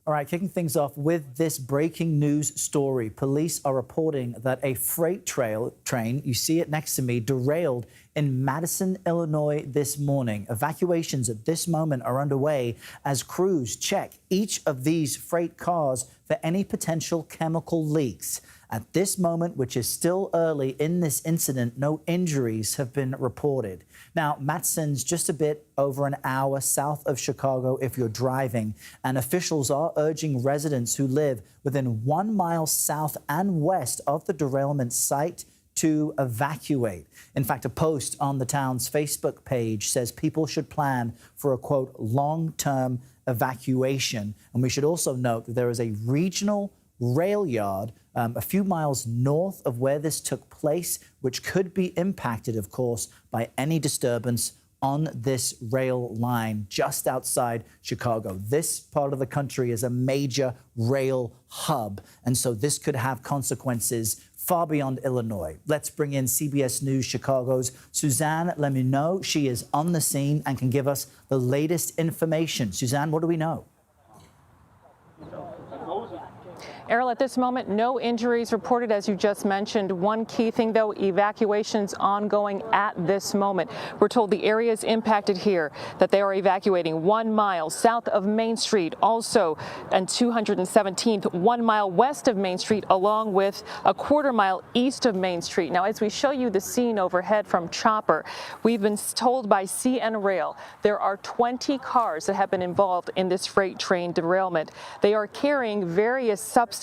All right, kicking things off with this breaking news story. Police are reporting that a freight train, you see it next to me, derailed in Madison, Illinois this morning. Evacuations at this moment are underway as crews check each of these freight cars for any potential chemical leaks. At this moment, which is still early in this incident, no injuries have been reported. Now, Madison's just a bit over an hour south of Chicago if you're driving, and officials are urging residents who live within 1 mile south and west of the derailment site to evacuate. In fact, a post on the town's Facebook page says people should plan for a, quote, long-term evacuation. And we should also note that there is a regional rail yard a few miles north of where this took place, which could be impacted, of course, by any disturbance on this rail line just outside Chicago. This part of the country is a major rail hub, and so this could have consequences far beyond Illinois. Let's bring in CBS News Chicago's Suzanne Lemineau. She is on the scene and can give us the latest information. Suzanne, what do we know? Errol, at this moment, no injuries reported, as you just mentioned. One key thing, though, evacuations ongoing at this moment. We're told the areas impacted here that they are evacuating 1 mile south of Main Street, also and 217th, 1 mile west of Main Street, along with a quarter mile east of Main Street. Now, as we show you the scene overhead from Chopper, we've been told by CN Rail there are 20 cars that have been involved in this freight train derailment. They are carrying various substances.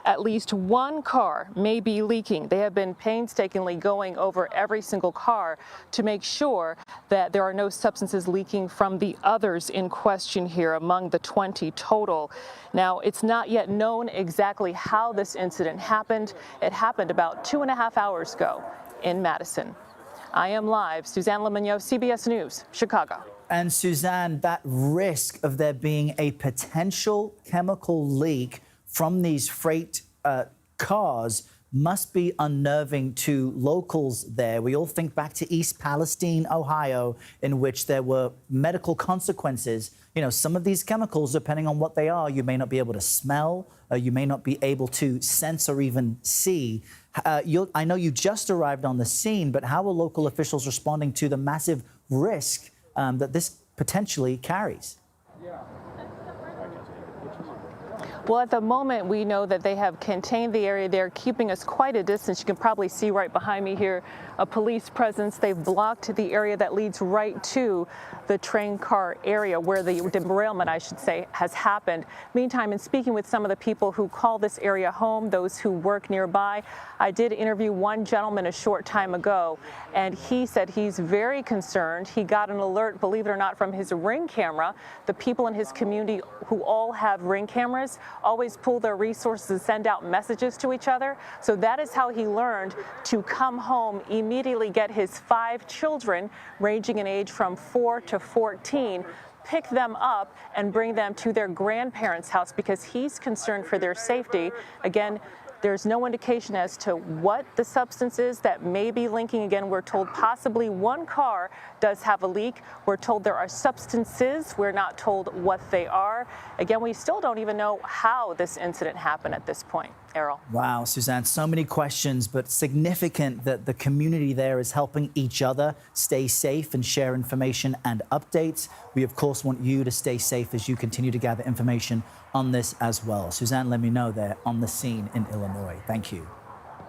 At least one car may be leaking. They have been painstakingly going over every single car to make sure that there are no substances leaking from the others in question here among the 20 total. Now, it's not yet known exactly how this incident happened. It happened about 2.5 hours ago in Madison. I am live. Suzanne Lemineau, CBS News, Chicago. And Suzanne, that risk of there being a potential chemical leak from these freight cars must be unnerving to locals there. We all think back to East Palestine, Ohio, in which there were medical consequences. You know, some of these chemicals, depending on what they are, you may not be able to smell, you may not be able to sense or even see. I know you just arrived on the scene, but how are local officials responding to the massive risk that this potentially carries? Well, at the moment, we know that they have contained the area. They're keeping us quite a distance. You can probably see right behind me here a police presence. They've blocked the area that leads right to the train car area where the derailment, I should say, has happened. Meantime, in speaking with some of the people who call this area home, those who work nearby, I did interview one gentleman a short time ago, and he said he's very concerned. He got an alert, believe it or not, from his Ring camera. The people in his community who all have Ring cameras always pool their resources and send out messages to each other. So that is how he learned to come home, immediately get his 5 children, ranging in age from 4 to 14, pick them up and bring them to their grandparents' house because he's concerned for their safety. Again, there's no indication as to what the substance is that may be linking. Again, we're told possibly one car does have a leak. We're told there are substances. We're not told what they are. Again, we still don't even know how this incident happened at this point. Errol. Wow, Suzanne, so many questions, but significant that the community there is helping each other stay safe and share information and updates. We, of course, want you to stay safe as you continue to gather information on this as well. Suzanne, let me know there on the scene in Illinois. Thank you.